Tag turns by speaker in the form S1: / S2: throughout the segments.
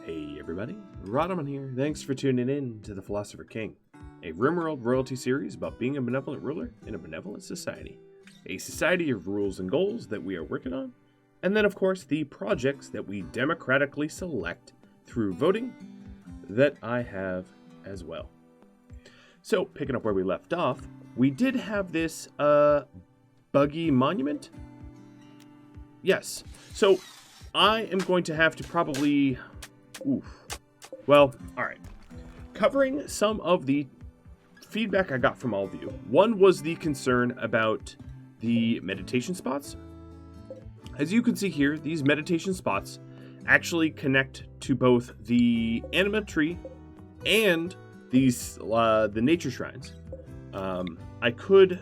S1: Hey everybody, Rodman here. Thanks for tuning in to the Philosopher King, a RimWorld royalty series about being a benevolent ruler in a benevolent society. A society of rules and goals that we are working on, and then of course the projects that we democratically select through voting that I have as well. So, picking up where we left off, we did have this buggy monument. Yes, so I am going to have to probably... Well, alright. Covering some of the feedback I got from all of you. One was the concern about the meditation spots. As you can see here, these meditation spots actually connect to both the anima tree and these the nature shrines. I could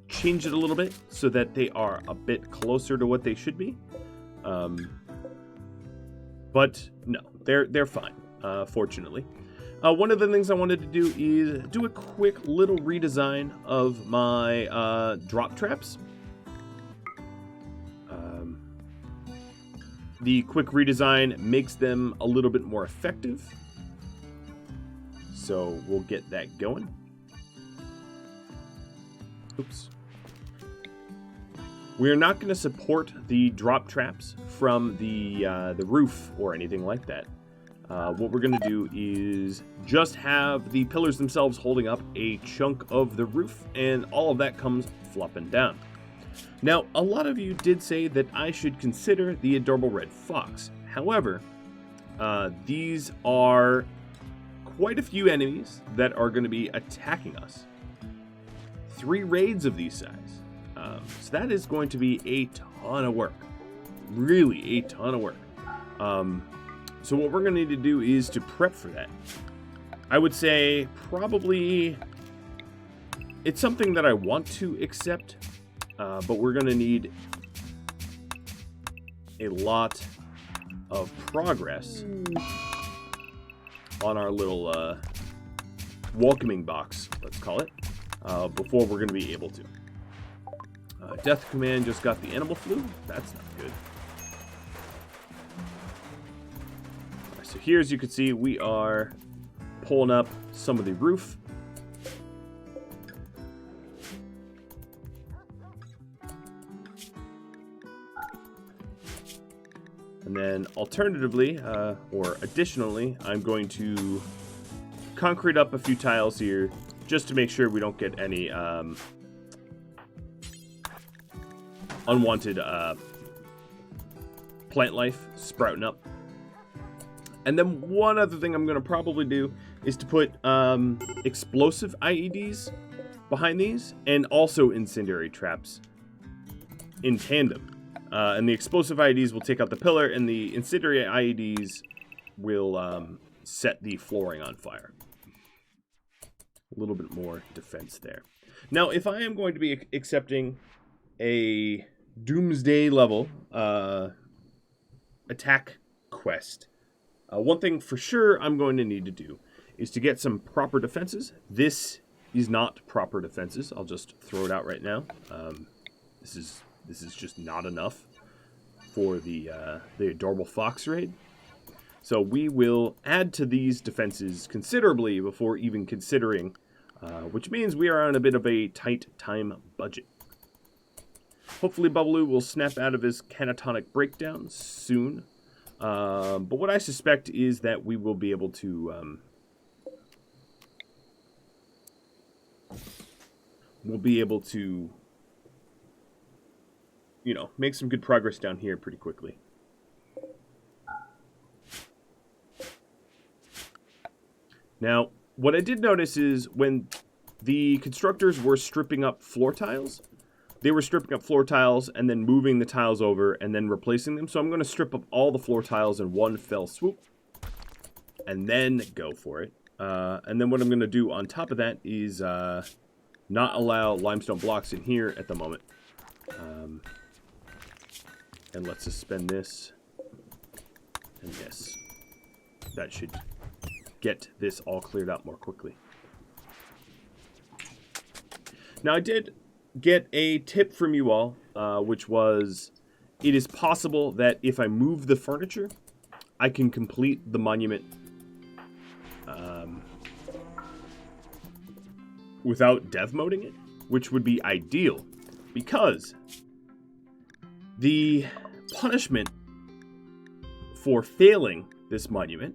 S1: change it a little bit so that they are a bit closer to what they should be. But no, they're fine, fortunately. One of the things I wanted to do is do a quick little redesign of my drop traps. The quick redesign makes them a little bit more effective. So we'll get that going. Oops. We are not going to support the drop traps from the roof or anything like that. What we're going to do is just have the pillars themselves holding up a chunk of the roof, and all of that comes flopping down. Now, a lot of you did say that I should consider the adorable red fox. However, these are quite a few enemies that are going to be attacking us. 3 raids of these size. So that is going to be a ton of work. Really a ton of work. So what we're going to need to do is to prep for that. I would say probably it's something that I want to accept, but we're going to need a lot of progress on our little welcoming box, let's call it, before we're going to be able to. Death Command just got the animal flu. That's not good. Right, so here, as you can see, we are pulling up some of the roof. And then alternatively, or additionally, I'm going to concrete up a few tiles here just to make sure we don't get any unwanted plant life sprouting up. And then one other thing I'm going to probably do is to put explosive IEDs behind these, and also incendiary traps in tandem. And the explosive IEDs will take out the pillar, and the incendiary IEDs will set the flooring on fire. A little bit more defense there. Now, if I am going to be accepting a Doomsday level attack quest, one thing for sure I'm going to need to do is to get some proper defenses. This is not proper defenses. I'll just throw it out right now. This is just not enough for the adorable fox raid. So we will add to these defenses considerably before even considering, which means we are on a bit of a tight time budget. Hopefully Bubbaloo will snap out of his catatonic breakdown soon. But what I suspect is that we will be able to you know, make some good progress down here pretty quickly. Now, what I did notice is when the constructors were stripping up floor tiles, they were stripping up floor tiles and then moving the tiles over and then replacing them. So I'm going to strip up all the floor tiles in one fell swoop and then go for it. And then what I'm going to do on top of that is not allow limestone blocks in here at the moment. And let's suspend this and this. That should get this all cleared out more quickly. Now, I did get a tip from you all, which was it is possible that if I move the furniture, I can complete the monument without dev moding it, which would be ideal, because the punishment for failing this monument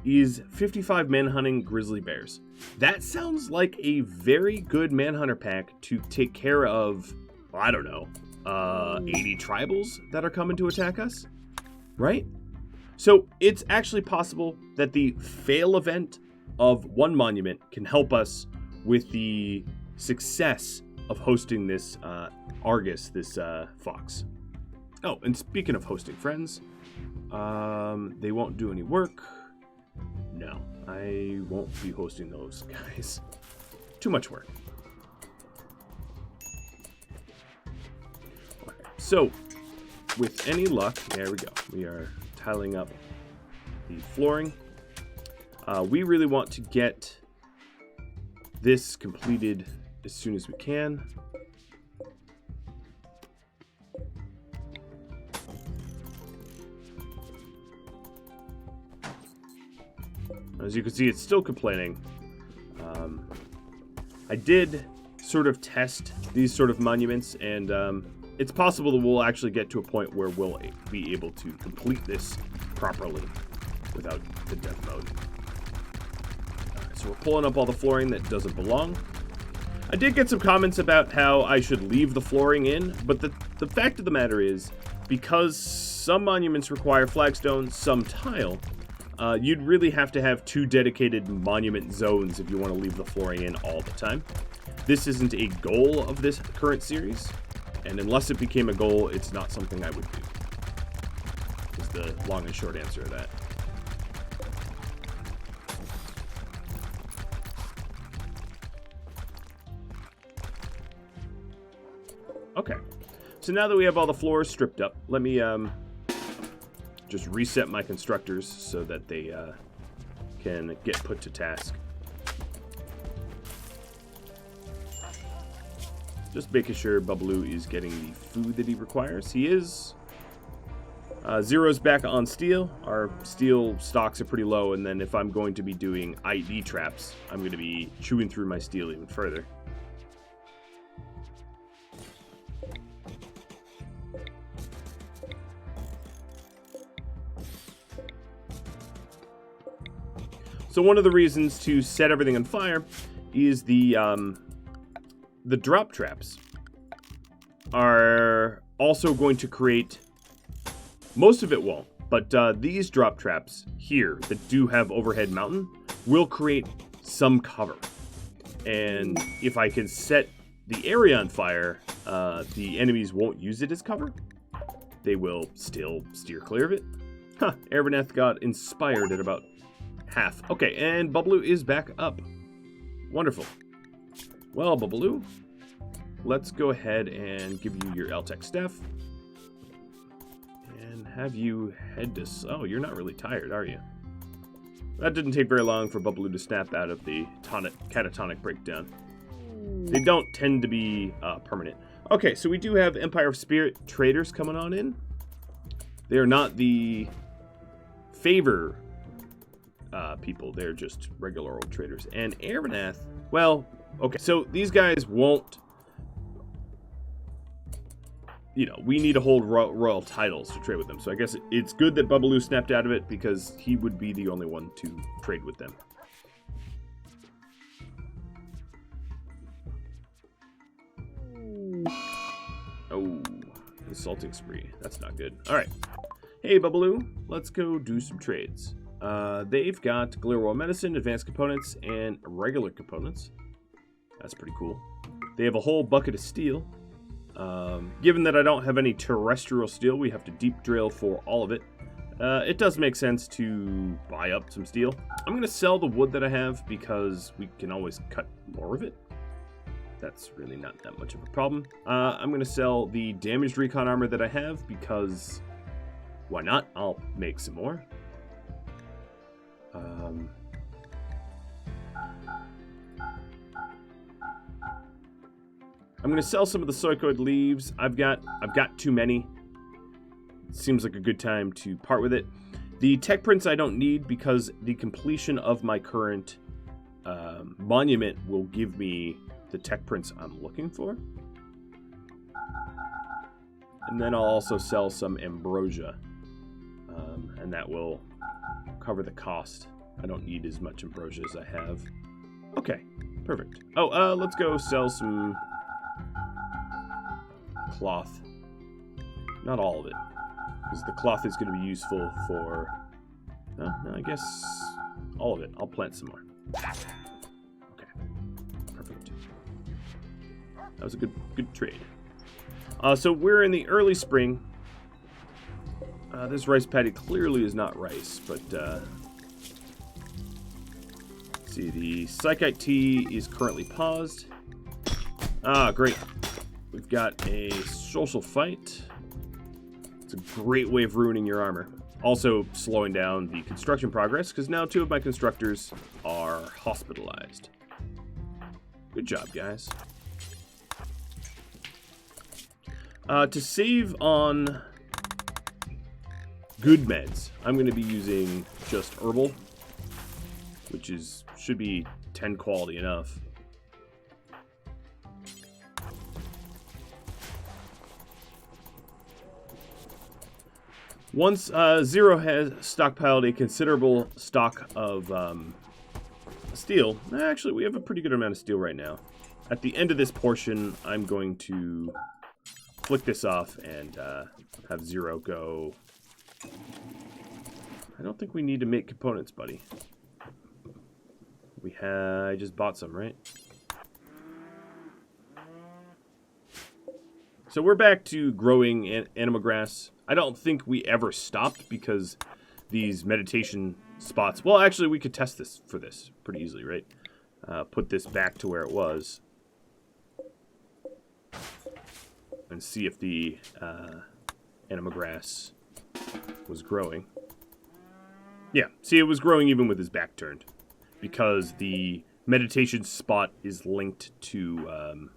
S1: is 55 manhunting grizzly bears. That sounds like a very good manhunter pack to take care of, I don't know, 80 tribals that are coming to attack us, right? So it's actually possible that the fail event of one monument can help us with the success of hosting this Argus, this fox. Oh, and speaking of hosting friends, they won't do any work. No, I won't be hosting those guys. Too much work. Okay, so, with any luck, there we go. We are tiling up the flooring. We really want to get this completed as soon as we can. As you can see, it's still complaining. I did sort of test these sort of monuments, and it's possible that we'll actually get to a point where we'll be able to complete this properly without the dev mode. So we're pulling up all the flooring that doesn't belong. I did get some comments about how I should leave the flooring in, but the fact of the matter is, because some monuments require flagstone, some tile, you'd really have to have 2 dedicated monument zones if you want to leave the flooring in all the time. This isn't a goal of this current series, and unless it became a goal, it's not something I would do. Is the long and short answer of that. Okay, so now that we have all the floors stripped up, let me just reset my constructors so that they can get put to task. Just making sure Bubbaloo is getting the food that he requires. He is. Zero's back on steel. Our steel stocks are pretty low, and then if I'm going to be doing ID traps, I'm going to be chewing through my steel even further. So one of the reasons to set everything on fire is the drop traps are also going to create, most of it won't, but these drop traps here that do have overhead mountain will create some cover. And if I can set the area on fire, the enemies won't use it as cover. They will still steer clear of it. Huh, Erebineth got inspired at about half. Okay, and Bubbaloo is back up. Wonderful. Well, Bubbaloo, let's go ahead and give you your L-Tech staff. And have you head to... Oh, you're not really tired, are you? That didn't take very long for Bubbaloo to snap out of the catatonic breakdown. They don't tend to be permanent. Okay, so we do have Empire of Spirit traders coming on in. They are not the favor people. They're just regular old traders. And Erebineth, well, okay, so these guys won't... You know, we need to hold royal titles to trade with them. So I guess it's good that Bubbaloo snapped out of it because he would be the only one to trade with them. Oh, insulting spree. That's not good. All right. Hey, Bubbaloo, let's go do some trades. They've got Glare Royal Medicine, Advanced Components, and regular components. That's pretty cool. They have a whole bucket of steel. Given that I don't have any terrestrial steel, we have to deep drill for all of it. It does make sense to buy up some steel. I'm going to sell the wood that I have because we can always cut more of it. That's really not that much of a problem. I'm going to sell the damaged recon armor that I have because why not? I'll make some more. I'm going to sell some of the Soikoid leaves. I've got too many. Seems like a good time to part with it. The tech prints I don't need because the completion of my current monument will give me the tech prints I'm looking for. And then I'll also sell some ambrosia, and that will cover the cost. I don't need as much ambrosia as I have. Okay, perfect. Oh, let's go sell some cloth. Not all of it, because the cloth is going to be useful for... No, I guess all of it. I'll plant some more. Okay, perfect. That was a good trade. So we're in the early spring. This rice paddy clearly is not rice, but see, the Psychite tea is currently paused. Ah, great. We've got a social fight. It's a great way of ruining your armor. Also slowing down the construction progress, because now 2 of my constructors are hospitalized. Good job, guys. To save on good meds, I'm going to be using just herbal, which should be 10 quality enough. Once Zero has stockpiled a considerable stock of steel, actually we have a pretty good amount of steel right now. At the end of this portion, I'm going to flick this off and have Zero go. I don't think we need to make components, buddy. I just bought some, right? So we're back to growing animal grass. I don't think we ever stopped because these meditation spots... Well, actually, we could test this for this pretty easily, right? Put this back to where it was. And see if the animal grass was growing. Yeah, see, it was growing even with his back turned. Because the meditation spot is linked to...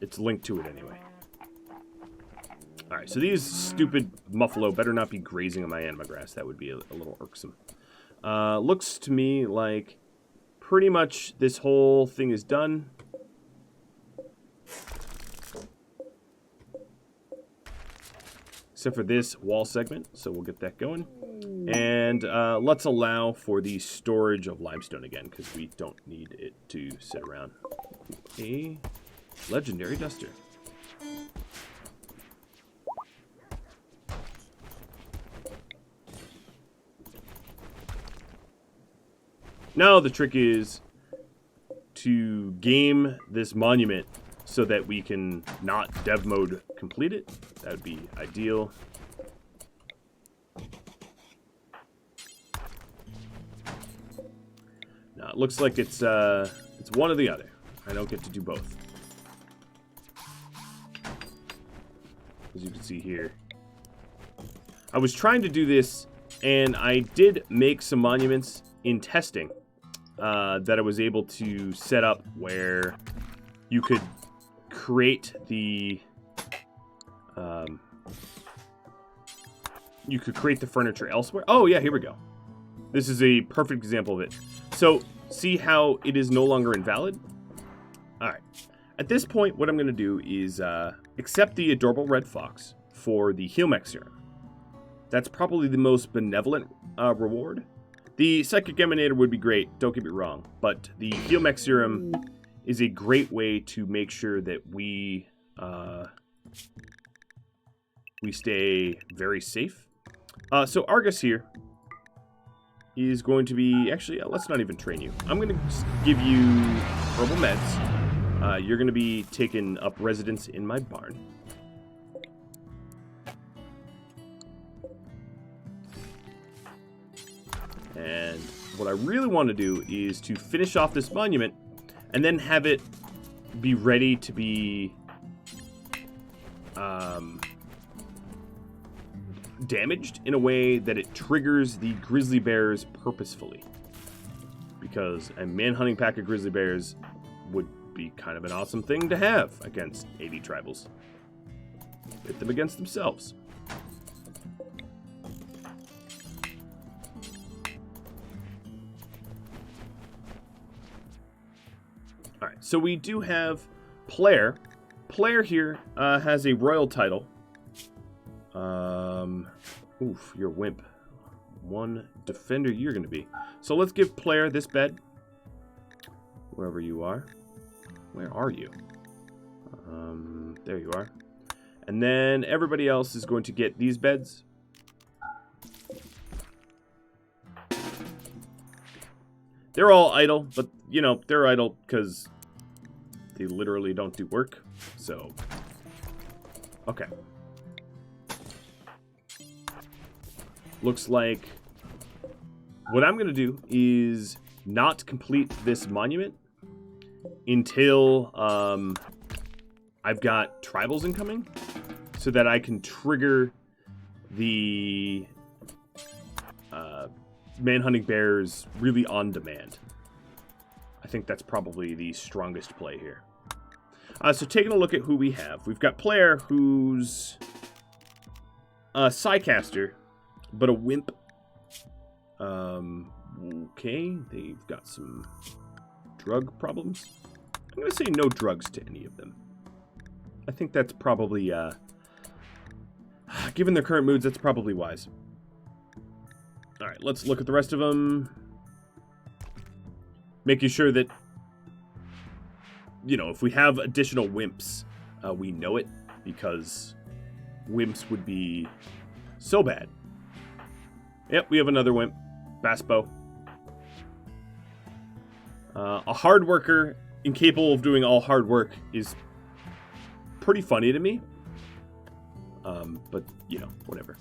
S1: it's linked to it anyway. Alright, so these stupid muffalo better not be grazing on my animal grass. That would be a little irksome. Looks to me like pretty much this whole thing is done. Except for this wall segment, so we'll get that going. And let's allow for the storage of limestone again, because we don't need it to sit around. A legendary duster. Now the trick is to game this monument so that we can not dev mode complete it. That would be ideal. Now it looks like it's one or the other. I don't get to do both. As you can see here. I was trying to do this, and I did make some monuments in testing that I was able to set up where you could create the furniture elsewhere. Oh yeah, here we go. This is a perfect example of it. So see how it is no longer invalid? Alright. At this point, what I'm going to do is accept the adorable red fox for the Healmech serum. That's probably the most benevolent reward. The Psychic Emanator would be great, don't get me wrong, but the Healmech serum is a great way to make sure that we stay very safe. So Argus here is going to be... Actually, let's not even train you. I'm going to give you herbal meds. You're going to be taking up residence in my barn. And what I really want to do is to finish off this monument and then have it be ready to be damaged in a way that it triggers the grizzly bears purposefully. Because a manhunting pack of grizzly bears would be kind of an awesome thing to have against 80 tribals. Pit them against themselves. All right, so we do have player. Player here has a royal title. Oof, you're a wimp. One defender you're going to be. So let's give player this bed. Wherever you are. Where are you? There you are. And then everybody else is going to get these beds. They're all idle, but, you know, they're idle because they literally don't do work. So, okay. Looks like what I'm going to do is not complete this monument until I've got tribals incoming so that I can trigger the man-hunting bears really on demand. I think that's probably the strongest play here. So taking a look at who we have. We've got player who's a Psycaster, but a wimp. Okay, they've got some drug problems. I'm going to say no drugs to any of them. I think that's probably, given their current moods, that's probably wise. Alright, let's look at the rest of them. Making sure that, you know, if we have additional wimps, we know it, because wimps would be so bad. Yep, we have another wimp. Baspo. A hard worker, incapable of doing all hard work, is pretty funny to me. But, you know, whatever.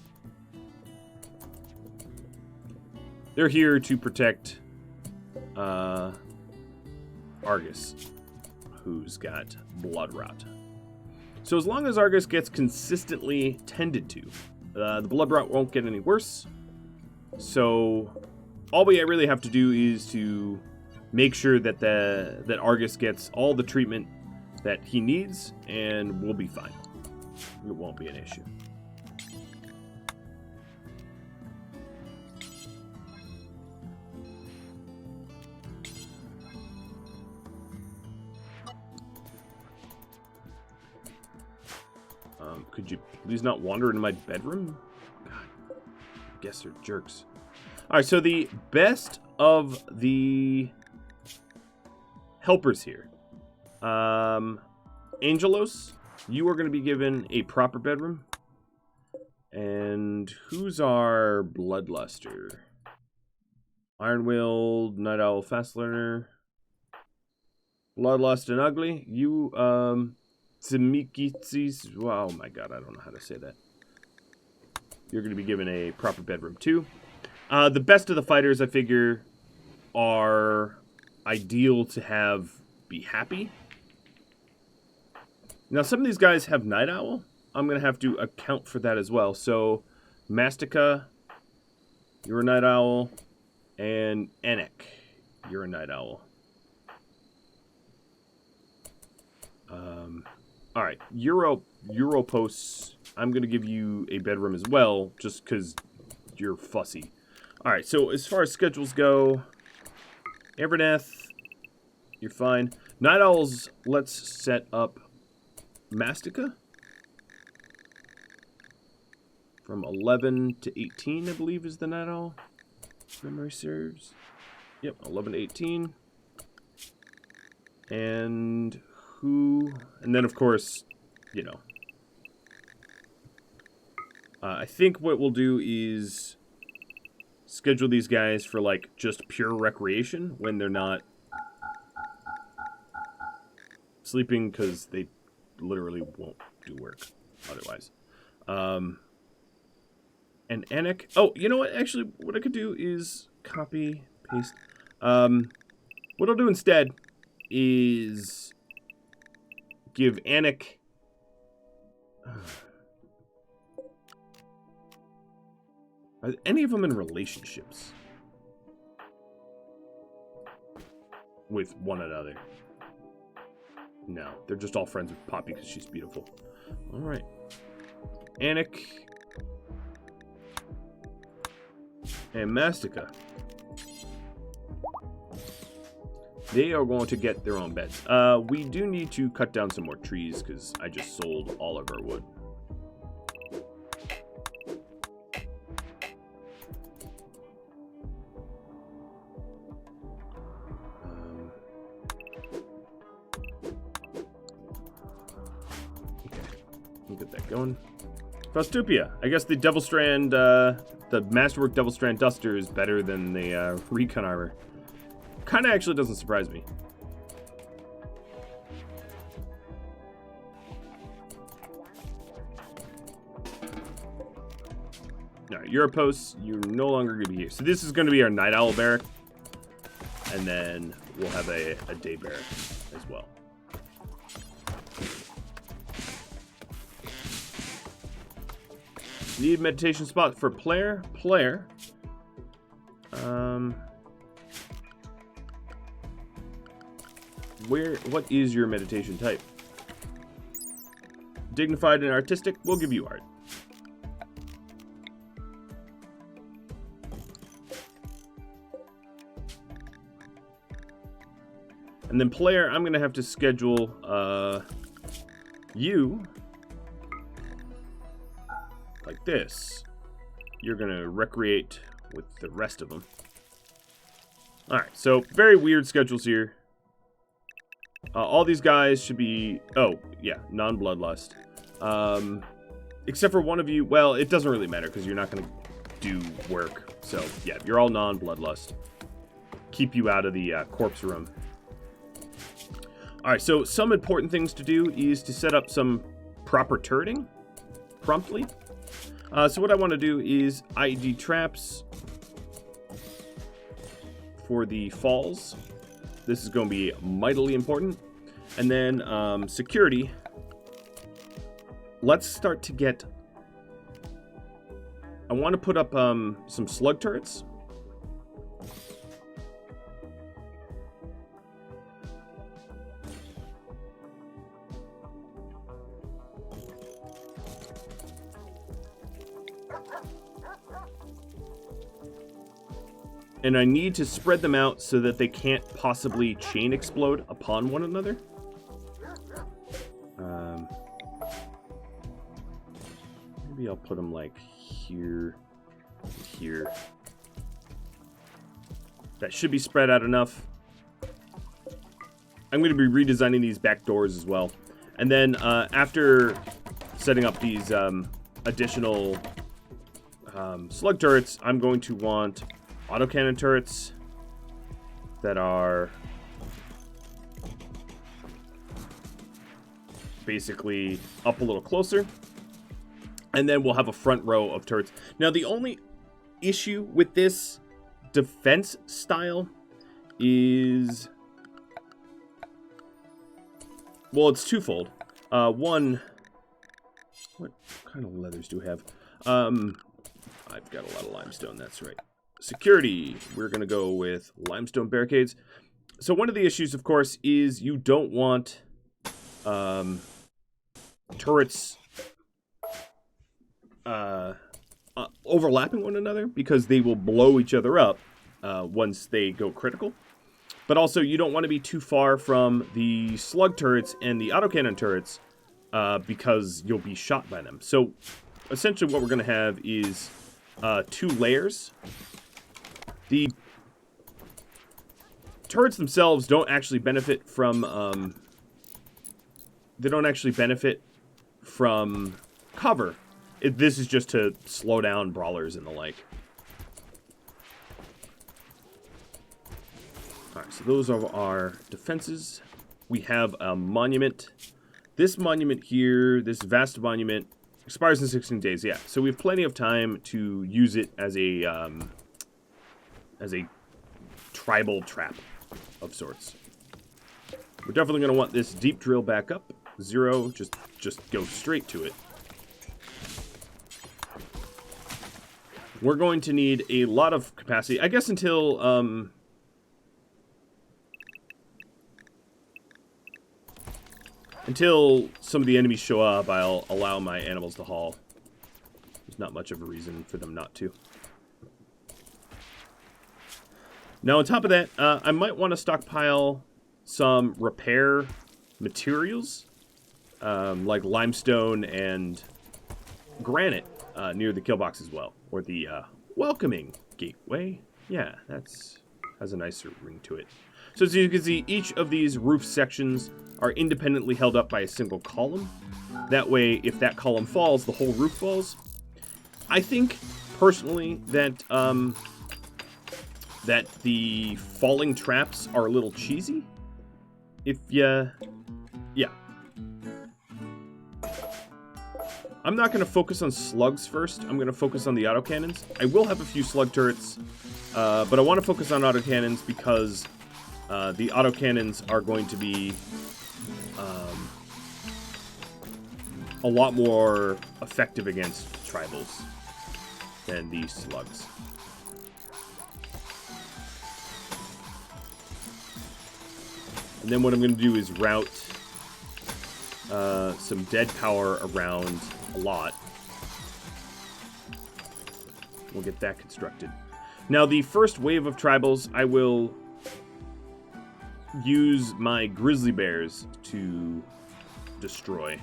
S1: They're here to protect Argus, who's got blood rot. So as long as Argus gets consistently tended to, the blood rot won't get any worse. So all we really have to do is to make sure that that Argus gets all the treatment that he needs, and we'll be fine. It won't be an issue. Could you please not wander into my bedroom? God, I guess they're jerks. Alright, so the best of the helpers here. Angelos, you are going to be given a proper bedroom. And who's our bloodluster? Ironwilled, Night Owl, Fast Learner. Bloodlust and Ugly. You, Tsimikitsis. Oh my god, I don't know how to say that. You're going to be given a proper bedroom too. The best of the fighters, I figure, are ideal to have be happy. Now, some of these guys have Night Owl. I'm going to have to account for that as well. So, Mastica, you're a Night Owl. And Anik, you're a Night Owl. Alright, Europos, I'm going to give you a bedroom as well, just because you're fussy. Alright, so as far as schedules go, Everneth, you're fine. Night Owls, let's set up Mastica. From 11 to 18, I believe, is the Night Owl. Memory serves. Yep, 11 to 18. And who... And then, of course, you know. I think what we'll do is schedule these guys for, like, just pure recreation when they're not sleeping, because they literally won't do work otherwise. And Anik... Oh, you know what? Actually, what I could do is copy, paste. What I'll do instead is give Anik... Are any of them in relationships with one another? No, they're just all friends with Poppy because she's beautiful. All right. Anik and Mastica. They are going to get their own beds. We do need to cut down some more trees because I just sold all of our wood. Okay, we'll get that going. Faustupia. I guess the Devil Strand, the Masterwork Devil Strand Duster is better than the Recon Armor. Kind of actually doesn't surprise me. Alright, Europosts, you're no longer going to be here. So this is going to be our Night Owl Barrack. And then we'll have a Day Barrack as well. Need meditation spot for player. What is your meditation type? Dignified and artistic, we'll give you art. And then player, I'm gonna have to schedule you like this. You're gonna recreate with the rest of them. Alright, so very weird schedules here. All these guys should be... Oh, yeah, non-bloodlust. Except for one of you... Well, it doesn't really matter because you're not going to do work. So, yeah, you're all non-bloodlust. Keep you out of the corpse room. Alright, so some important things to do is to set up some proper turreting promptly. So what I want to do is ID traps for the falls. This is going to be mightily important. And then security. Let's start to get... I want to put up some slug turrets. And I need to spread them out so that they can't possibly chain explode upon one another. Maybe I'll put them like here, here. That should be spread out enough. I'm going to be redesigning these back doors as well. And then after setting up these additional slug turrets, I'm going to want autocannon turrets that are basically up a little closer. And then we'll have a front row of turrets. Now, the only issue with this defense style is... Well, it's twofold. One... What kind of leathers do we have? I've got a lot of limestone, that's right. Security, we're going to go with limestone barricades. So one of the issues, of course, is you don't want turrets overlapping one another because they will blow each other up once they go critical. But also, you don't want to be too far from the slug turrets and the autocannon turrets because you'll be shot by them. So essentially what we're going to have is 2 layers. The turrets themselves don't actually benefit from cover. This is just to slow down brawlers and the like. Alright, so those are our defenses. We have a monument. This monument here, this vast monument, expires in 16 days. Yeah, so we have plenty of time to use it as a tribal trap of sorts. We're definitely going to want this deep drill back up. 0, just go straight to it. We're going to need a lot of capacity, I guess, until some of the enemies show up. I'll allow my animals to haul. There's not much of a reason for them not to. Now, on top of that, I might want to stockpile some repair materials, like limestone and granite near the kill box as well, or the welcoming gateway. Yeah, has a nicer ring to it. So as you can see, each of these roof sections are independently held up by a single column. That way, if that column falls, the whole roof falls. I think, personally, that that the falling traps are a little cheesy. Yeah. I'm not going to focus on slugs first. I'm going to focus on the autocannons. I will have a few slug turrets, but I want to focus on autocannons because the autocannons are going to be a lot more effective against tribals than these slugs. And then what I'm going to do is route some dead power around a lot. We'll get that constructed. Now, the first wave of tribals, I will use my grizzly bears to destroy.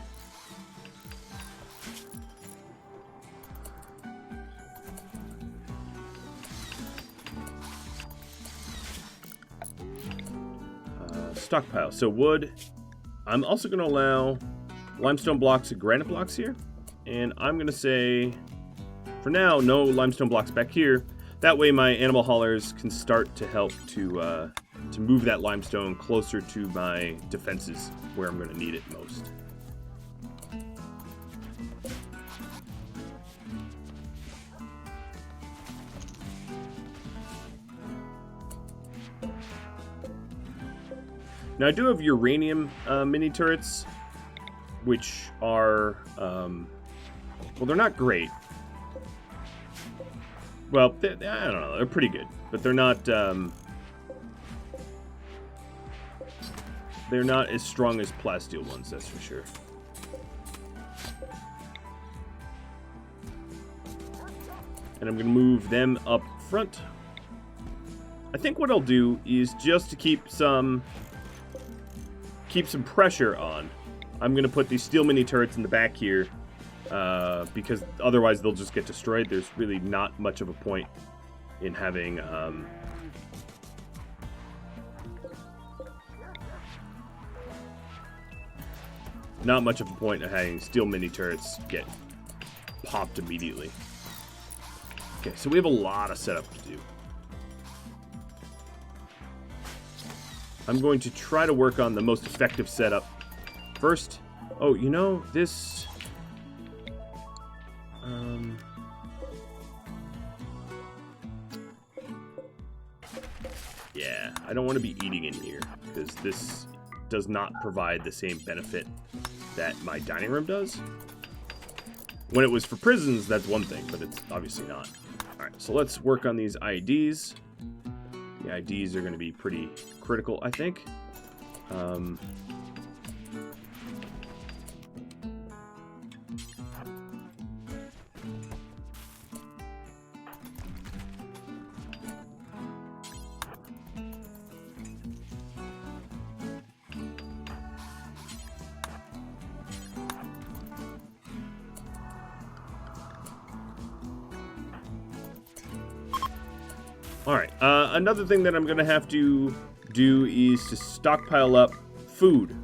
S1: Stockpile. So wood. I'm also going to allow limestone blocks and granite blocks here. And I'm going to say, for now, no limestone blocks back here. That way my animal haulers can start to help to move that limestone closer to my defenses where I'm going to need it most. Now, I do have uranium mini turrets, which are, well, they're not great. Well, I don't know, they're pretty good, but they're not as strong as plasteel ones, that's for sure. And I'm going to move them up front. I think what I'll do is just to keep some pressure on, I'm going to put these steel mini turrets in the back here, because otherwise they'll just get destroyed. There's really not much of a point in having steel mini turrets get popped immediately. Okay, so we have a lot of setup to do. I'm going to try to work on the most effective setup first. Oh, you know, this... yeah, I don't want to be eating in here, because this does not provide the same benefit that my dining room does. When it was for prisons, that's one thing, but it's obviously not. Alright, so let's work on these IDs. The IDs are going to be pretty critical, I think. Alright, another thing that I'm going to have to do is to stockpile up food.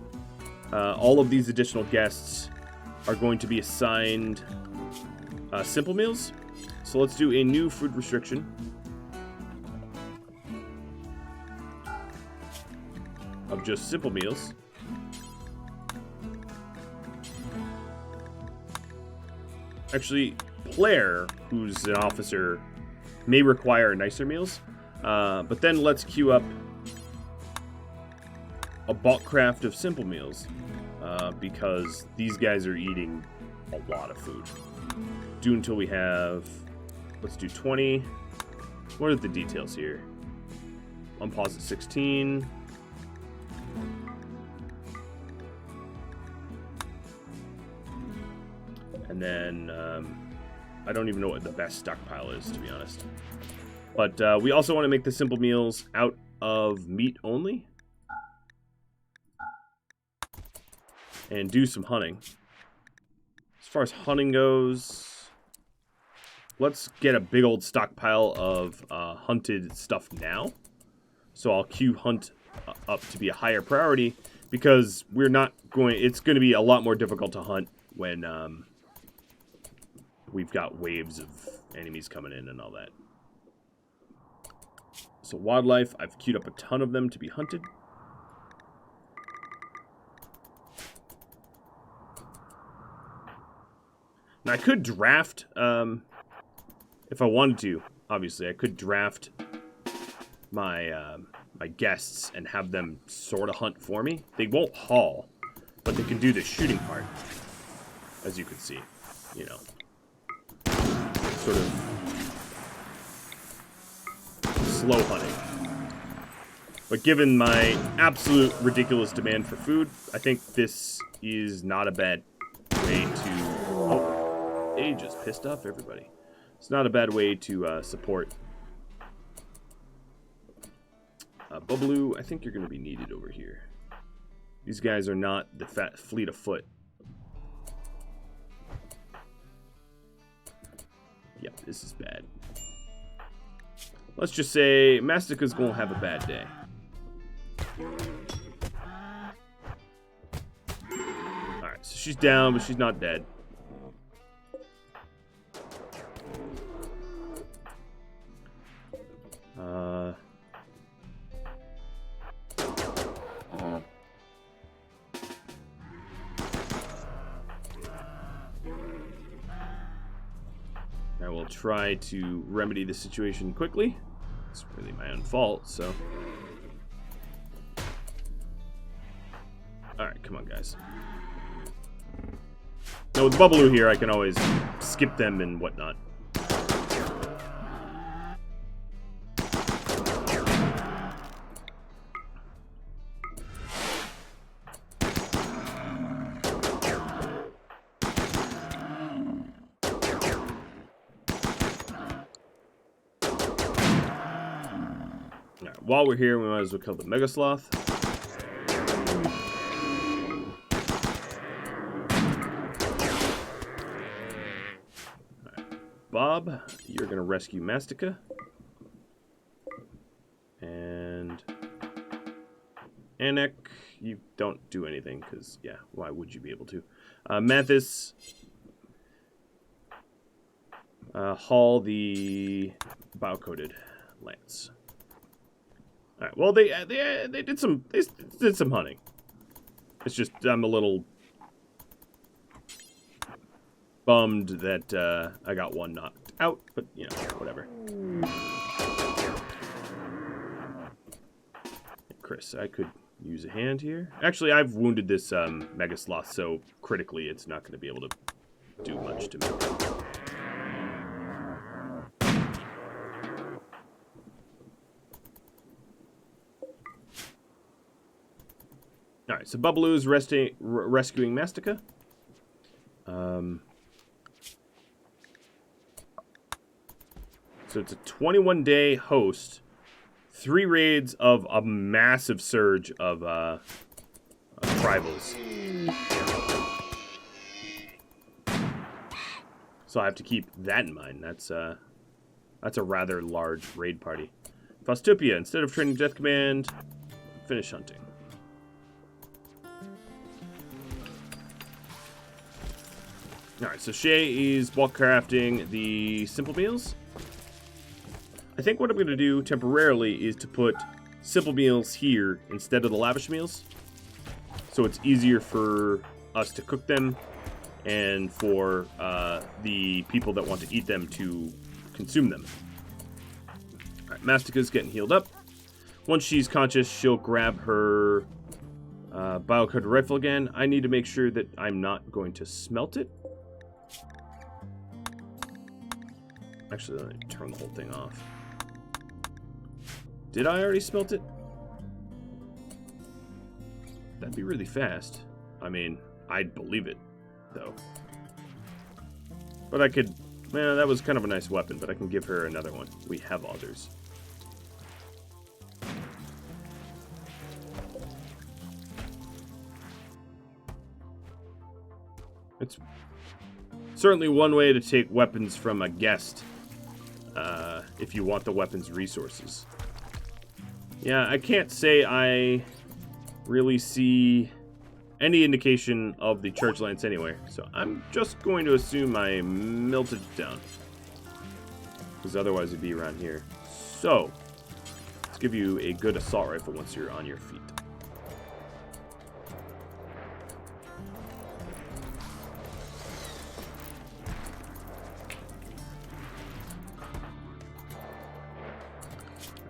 S1: All of these additional guests are going to be assigned simple meals. So let's do a new food restriction. Of just simple meals. Actually, Blair, who's an officer, may require nicer meals, but then let's queue up a bulk craft of simple meals, because these guys are eating a lot of food. Do until we have, let's do 20. What are the details here? On pause at 16. And then, I don't even know what the best stockpile is, to be honest. But we also want to make the simple meals out of meat only. And do some hunting. As far as hunting goes, let's get a big old stockpile of hunted stuff now. So I'll queue hunt up to be a higher priority, because we're not going. It's going to be a lot more difficult to hunt when we've got waves of enemies coming in and all that. So wildlife, I've queued up a ton of them to be hunted. Now I could draft, if I wanted to. Obviously, I could draft my my guests and have them sort of hunt for me. They won't haul, but they can do the shooting part, as you can see. You know, sort of slow hunting. But given my absolute ridiculous demand for food, I think this is not a bad way to... Oh, they just pissed off everybody. It's not a bad way to support. Bubbaloo, I think you're going to be needed over here. These guys are not the fleet of foot. Yep, this is bad. Let's just say Mastica's going to have a bad day. Alright, so she's down, but she's not dead. I will try to remedy the situation quickly. It's really my own fault, so... Alright, come on, guys. Now, with Bubbaloo here, I can always skip them and whatnot. Alright, while we're here, we might as well kill the Mega Sloth. Bob, you're going to rescue Mastica. And Anek, you don't do anything, because, yeah, why would you be able to? Manthus, haul the bio-coated lance. All right, well, they did some hunting. It's just I'm a little bummed that I got one knocked out, but, you know, whatever. Chris, I could use a hand here. Actually, I've wounded this Mega Sloth so critically it's not going to be able to do much to me. Alright, so Bubbaloo is rescuing Mastica. So it's a 21-day host, 3 raids of a massive surge of rivals. So I have to keep that in mind. That's a rather large raid party. Faustopia, instead of training Death Command, finish hunting. Alright, so Shay is bulk crafting the simple meals. I think what I'm going to do temporarily is to put simple meals here instead of the lavish meals. So it's easier for us to cook them and for the people that want to eat them to consume them. Alright, Mastica's getting healed up. Once she's conscious, she'll grab her bio-coated rifle again. I need to make sure that I'm not going to smelt it. Actually, let me turn the whole thing off. Did I already smelt it? That'd be really fast. I mean, I'd believe it, though. But I could Well, that was kind of a nice weapon, but I can give her another one. We have others. It's certainly one way to take weapons from a guest, if you want the weapon's resources. Yeah, I can't say I really see any indication of the church lance anywhere, so I'm just going to assume I melted it down, because otherwise it'd be around here. So, let's give you a good assault rifle once you're on your feet.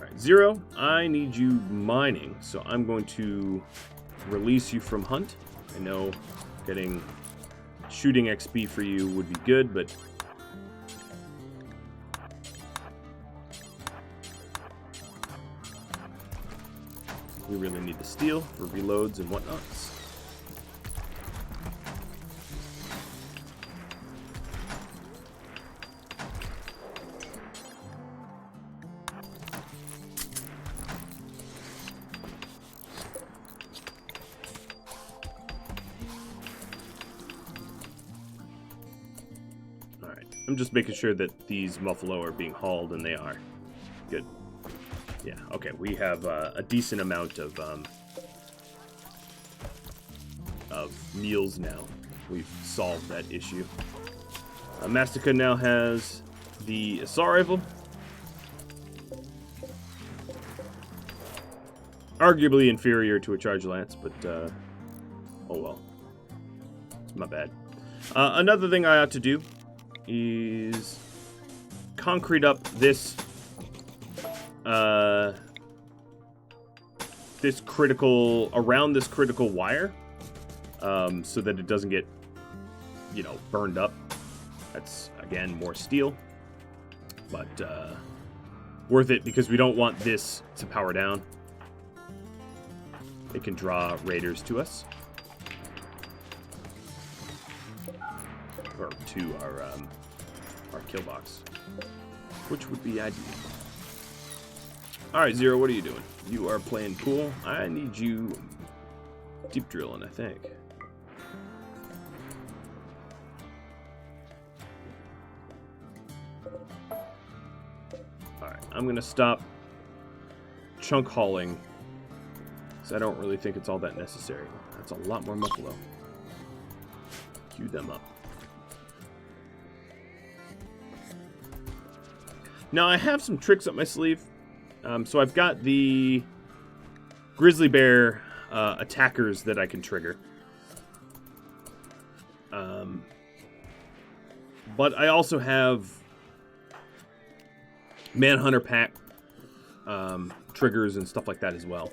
S1: Alright, Zero, I need you mining, so I'm going to release you from hunt. I know getting shooting XP for you would be good, but we really need to steal for reloads and whatnots. I'm just making sure that these buffalo are being hauled, and they are. Good. Yeah, okay, we have a decent amount of meals now. We've solved that issue. Mastica now has the assault rifle. Arguably inferior to a charge lance, but, oh well. It's my bad. Another thing I ought to do is concrete up this this critical wire, so that it doesn't get, you know, burned up. That's again more steel, but worth it because we don't want this to power down. It can draw raiders to us, or to our kill box, which would be ideal. Alright, Zero, what are you doing? You are playing cool. I need you deep drilling, I think. Alright, I'm going to stop chunk hauling, because I don't really think it's all that necessary. That's a lot more buffalo. Queue them up. Now, I have some tricks up my sleeve. So I've got the grizzly bear attackers that I can trigger. But I also have manhunter pack triggers and stuff like that as well.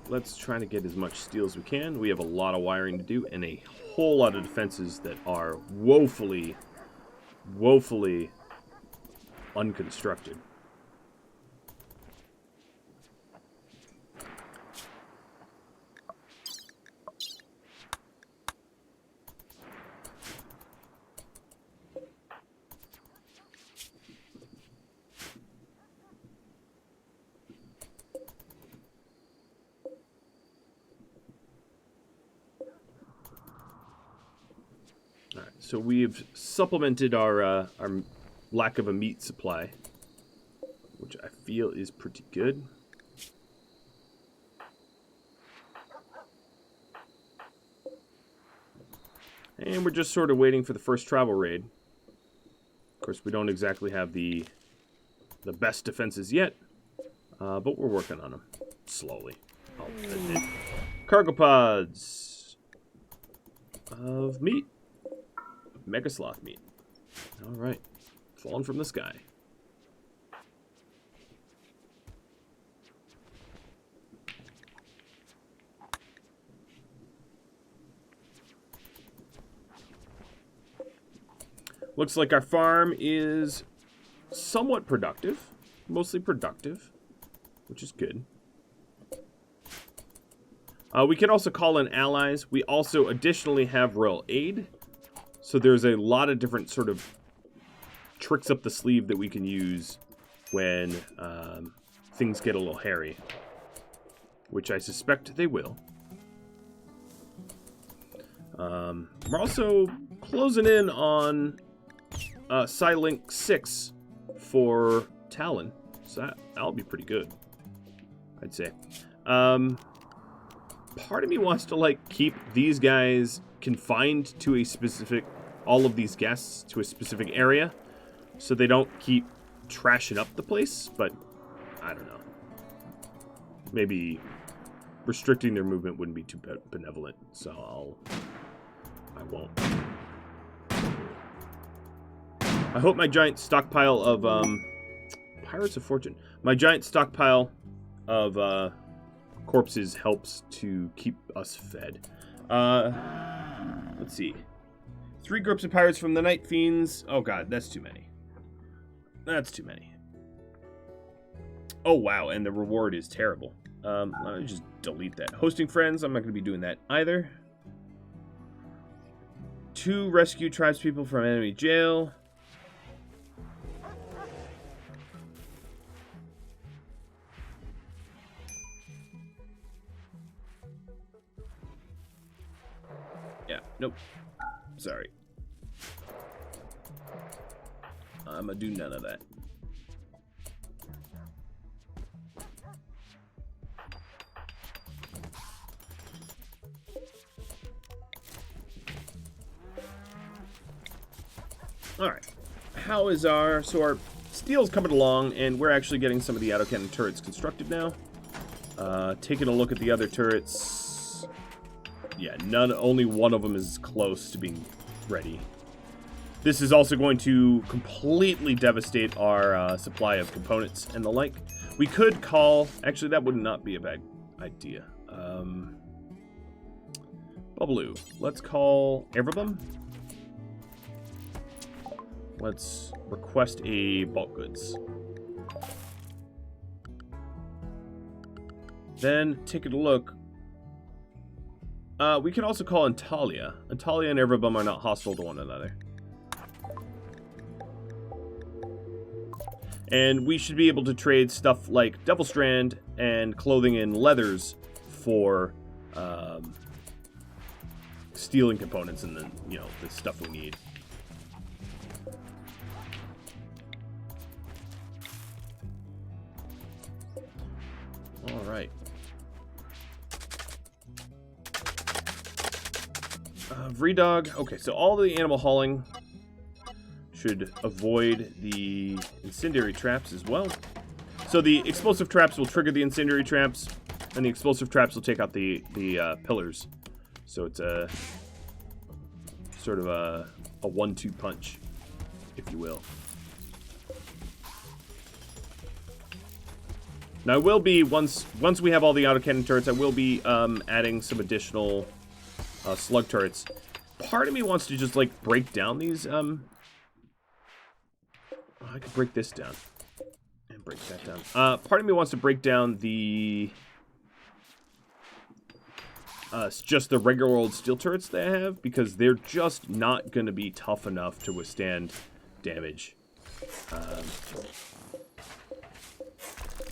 S1: Let's try to get as much steel as we can. We have a lot of wiring to do and a whole lot of defenses that are woefully unconstructed. So we've supplemented our lack of a meat supply, which I feel is pretty good. And we're just sort of waiting for the first travel raid. Of course, we don't exactly have the best defenses yet, but we're working on them slowly. I'll admit. Cargo pods of meat. Mega sloth meat. Alright. Falling from the sky. Looks like our farm is somewhat productive. Mostly productive, which is good. We can also call in allies. We also additionally have royal aid. So there's a lot of different sort of tricks up the sleeve that we can use when things get a little hairy. Which I suspect they will. We're also closing in on Psylink 6 for Talon. So that'll be pretty good, I'd say. Part of me wants to, like, keep these guys confined to a specific, all of these guests to a specific area, so they don't keep trashing up the place, but I don't know. Maybe restricting their movement wouldn't be too benevolent, so I won't. I hope my giant stockpile of, Pirates of Fortune. My giant stockpile of, corpses helps to keep us fed. Let's see. 3 groups of pirates from the Night Fiends. Oh god, that's too many. That's too many. Oh wow, and the reward is terrible. Let me just delete that. Hosting friends, I'm not going to be doing that either. 2 rescue tribespeople from enemy jail. Yeah, nope. Sorry. I'm gonna do none of that. Alright. How is our... So our steel's coming along, and we're actually getting some of the autocannon turrets constructed now. Taking a look at the other turrets... Yeah, only one of them is close to being ready. This is also going to completely devastate our supply of components and the like. We could call... Actually, that would not be a bad idea. Bubbaloo. Let's call Everbum. Let's request a bulk goods. Then, taking a look... we can also call Antalya. Antalya and Everbum are not hostile to one another. And we should be able to trade stuff like Devil Strand and clothing and leathers for steel and components and then, you know, the stuff we need. All right. Vredog. Okay, so all the animal hauling should avoid the incendiary traps as well. So the explosive traps will trigger the incendiary traps, and the explosive traps will take out the pillars. So it's a sort of a 1-2 punch, if you will. Now I will be, once we have all the autocannon turrets, I will be adding some additional slug turrets. Part of me wants to just, like, break down these, I could break this down. And break that down. Part of me wants to break down the... just the regular old steel turrets that I have, because they're just not going to be tough enough to withstand damage. I'm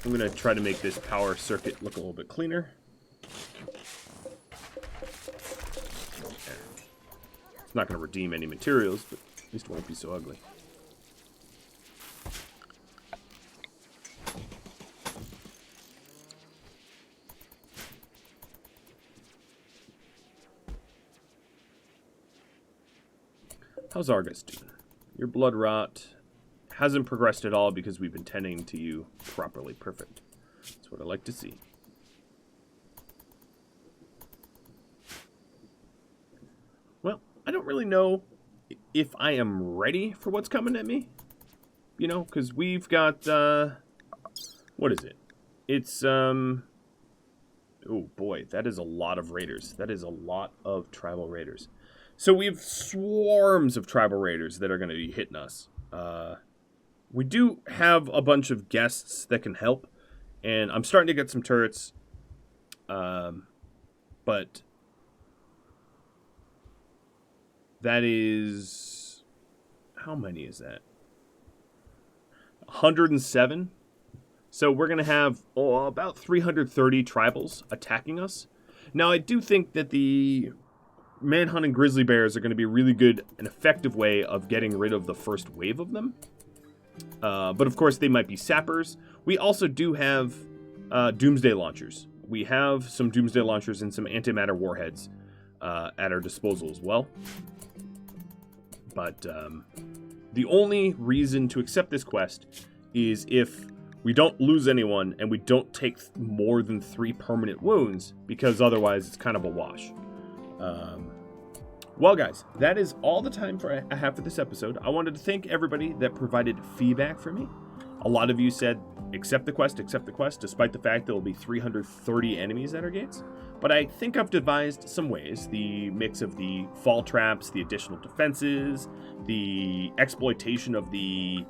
S1: going to try to make this power circuit look a little bit cleaner. It's not going to redeem any materials, but at least it won't be so ugly. How's Argus doing? Your blood rot hasn't progressed at all because we've been tending to you properly. Perfect. That's what I like to see. Well, I don't really know if I am ready for what's coming at me. You know, because we've got, what is it? It's, oh boy, that is a lot of raiders. That is a lot of tribal raiders. So we have swarms of tribal raiders that are going to be hitting us. We do have a bunch of guests that can help, and I'm starting to get some turrets. But that is... How many is that? 107. So we're going to have about 330 tribals attacking us. Now, I do think that the manhunting grizzly bears are going to be a really good and effective way of getting rid of the first wave of them. But of course, they might be sappers. We also do have doomsday launchers. We have some doomsday launchers and some antimatter warheads at our disposal as well. But the only reason to accept this quest is if we don't lose anyone and we don't take more than 3 permanent wounds, because otherwise it's kind of a wash. Well, guys, that is all the time I have for this episode. I wanted to thank everybody that provided feedback for me. A lot of you said, accept the quest, despite the fact there will be 330 enemies at our gates. But I think I've devised some ways. The mix of the fall traps, the additional defenses, the exploitation of the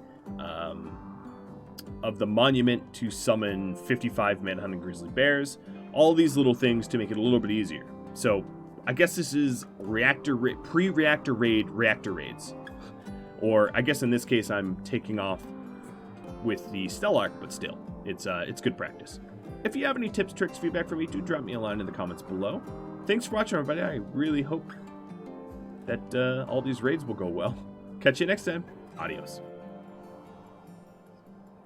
S1: monument to summon 55 manhunting grizzly bears. All these little things to make it a little bit easier. So I guess this is pre-reactor raid reactor raids. Or I guess in this case I'm taking off with the Stellark, but still, it's good practice. If you have any tips, tricks, feedback for me, do drop me a line in the comments below. Thanks for watching, everybody. I really hope that all these raids will go well. Catch you next time. Adios.